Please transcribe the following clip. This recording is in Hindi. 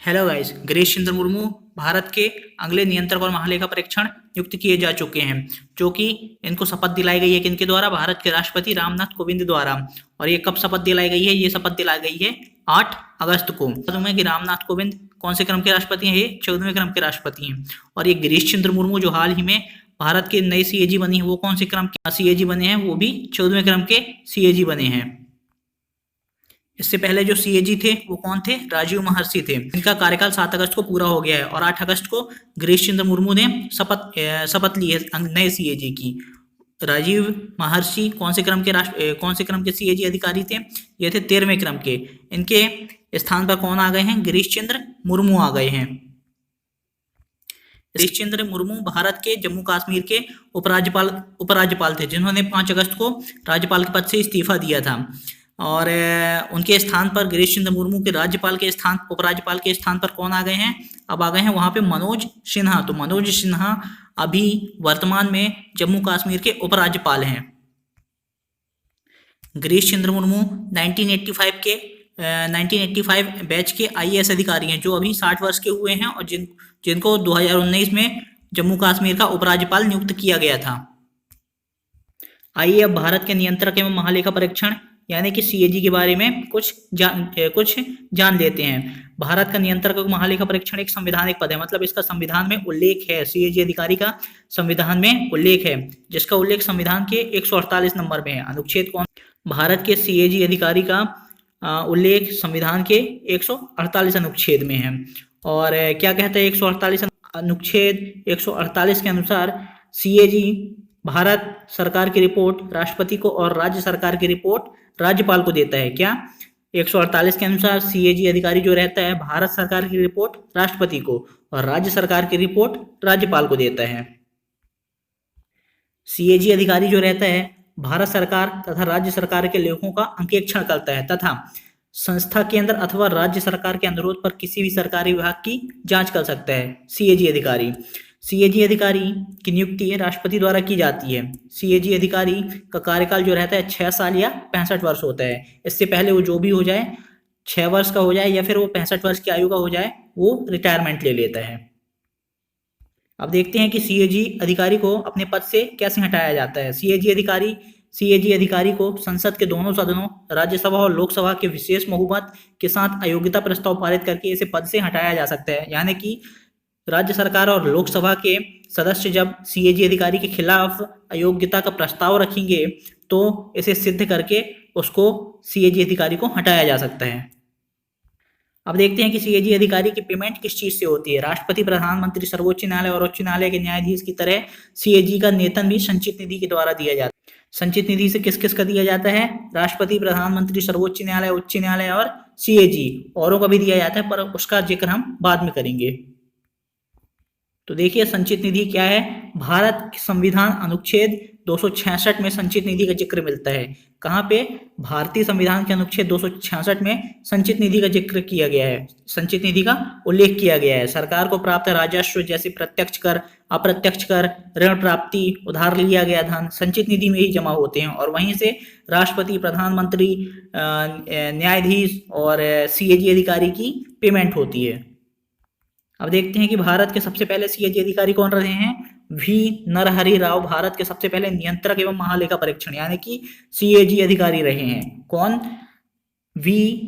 हेलो गाइस, गिरीश चंद्र मुर्मू भारत के अगले नियंत्रक और महालेखा परीक्षण नियुक्त किए जा चुके हैं, जो कि इनको शपथ दिलाई गई है किनके द्वारा? भारत के राष्ट्रपति रामनाथ कोविंद द्वारा। और ये कब शपथ दिलाई गई है? ये शपथ दिलाई गई है 8 अगस्त को। बता दूं मैं कि रामनाथ कोविंद कौन से क्रम के राष्ट्रपति हैं? ये 14वें क्रम के राष्ट्रपति हैं। और ये गिरीश चंद्र मुर्मू जो हाल ही में भारत के नए सीएजी बनी है, वो कौन से क्रम के सीएजी बने हैं? वो भी 14वें क्रम के सीएजी बने हैं। इससे पहले जो सीएजी थे वो कौन थे? राजीव महर्षि थे। इनका कार्यकाल 7 अगस्त को पूरा हो गया है और 8 अगस्त को गिरीश चंद्र मुर्मू ने शपथ ली है नए सीएजी की। राजीव महर्षि कौन से क्रम के सीएजी अधिकारी थे? ये थे 13वें क्रम के। इनके स्थान पर कौन आ गए हैं? गिरीश चंद्र मुर्मू आ गए हैं। गिरीश चंद्र मुर्मू भारत के जम्मू कश्मीर के उपराज्यपाल थे, जिन्होंने 5 अगस्त को राज्यपाल के पद से इस्तीफा दिया था। और उनके स्थान पर गिरीश चंद्र मुर्मू के उपराज्यपाल के स्थान पर कौन आ गए हैं? अब आ गए हैं वहां पे मनोज सिन्हा। तो मनोज सिन्हा अभी वर्तमान में जम्मू कश्मीर के उपराज्यपाल हैं। गिरीश चंद्र मुर्मू 1985 बैच के आईएएस अधिकारी हैं, जो अभी 60 वर्ष के हुए हैं और जिनको 2019 में जम्मू कश्मीर का उपराज्यपाल नियुक्त किया गया था। आइए अब भारत के नियंत्रक एवं महालेखा परीक्षण यानी कि सीएजी के बारे में कुछ जान लेते हैं। भारत का नियंत्रक एवं महालेखा परीक्षण एक संवैधानिक पद है, मतलब इसका संविधान में उल्लेख है। सीएजी अधिकारी का संविधान में उल्लेख है, जिसका उल्लेख संविधान के 148 नंबर में है। अनुच्छेद कौन? भारत के सीएजी अधिकारी का उल्लेख संविधान के 148 अनुच्छेद में है। और क्या कहता है 148 अनुच्छेद? 148 के अनुसार सीएजी भारत सरकार की रिपोर्ट राष्ट्रपति को और राज्य सरकार की रिपोर्ट राज्यपाल को देता है। क्या? 148 के अनुसार सीएजी अधिकारी जो रहता है, भारत सरकार की रिपोर्ट राष्ट्रपति को और राज्य सरकार की रिपोर्ट राज्यपाल को देता है। सीएजी अधिकारी जो रहता है, भारत सरकार तथा राज्य सरकार के लेखों का अंकेक्षण करता है तथा संस्था केंद्र अथवा राज्य सरकार के अनुरोध पर किसी भी सरकारी विभाग की जांच कर सकता है सीएजी अधिकारी। सीएजी अधिकारी की नियुक्ति राष्ट्रपति द्वारा की जाती है। सीएजी अधिकारी का कार्यकाल जो रहता है 6 साल या 65 वर्ष होता है। इससे पहले वो जो भी हो जाए, 6 वर्ष का हो जाए या फिर वो 65 वर्ष की आयु का हो जाए, वो रिटायरमेंट ले लेता है। अब देखते हैं कि सीएजी अधिकारी को अपने पद से कैसे हटाया जाता है। सीएजी अधिकारी को संसद के दोनों सदनों, राज्यसभा और लोकसभा के विशेष बहुमत के साथ अयोग्यता प्रस्ताव पारित करके इसे पद से हटाया जा सकता है। यानी कि राज्य सरकार और लोकसभा के सदस्य जब सीएजी अधिकारी के खिलाफ अयोग्यता का प्रस्ताव रखेंगे तो इसे सिद्ध करके उसको सीएजी अधिकारी को हटाया जा सकता है। अब देखते हैं कि सीएजी अधिकारी की पेमेंट किस चीज से होती है। राष्ट्रपति, प्रधानमंत्री, सर्वोच्च न्यायालय और उच्च न्यायालय के न्यायाधीश की तरह सीएजी का वेतन भी संचित निधि के द्वारा दिया जाता है। संचित निधि से किस किस का दिया जाता है? राष्ट्रपति, प्रधानमंत्री, सर्वोच्च न्यायालय, उच्च न्यायालय और सीएजी, औरों का भी दिया जाता है, पर उसका जिक्र हम बाद में करेंगे। तो देखिए संचित निधि क्या है। भारत के संविधान अनुच्छेद 266 में संचित निधि का जिक्र मिलता है। कहाँ पे? भारतीय संविधान के अनुच्छेद 266 में संचित निधि का जिक्र किया गया है, संचित निधि का उल्लेख किया गया है। सरकार को प्राप्त राजस्व जैसे प्रत्यक्ष कर, अप्रत्यक्ष कर, ऋण प्राप्ति, उधार लिया गया धन संचित निधि में ही जमा होते हैं और वहीं से राष्ट्रपति, प्रधानमंत्री, न्यायाधीश और सीएजी अधिकारी की पेमेंट होती है। अब देखते हैं कि भारत के सबसे पहले सीएजी अधिकारी कौन रहे हैं? वी नरहरि राव भारत के सबसे पहले नियंत्रक एवं महालेखा परीक्षण यानी कि सीएजी अधिकारी रहे हैं। कौन? वी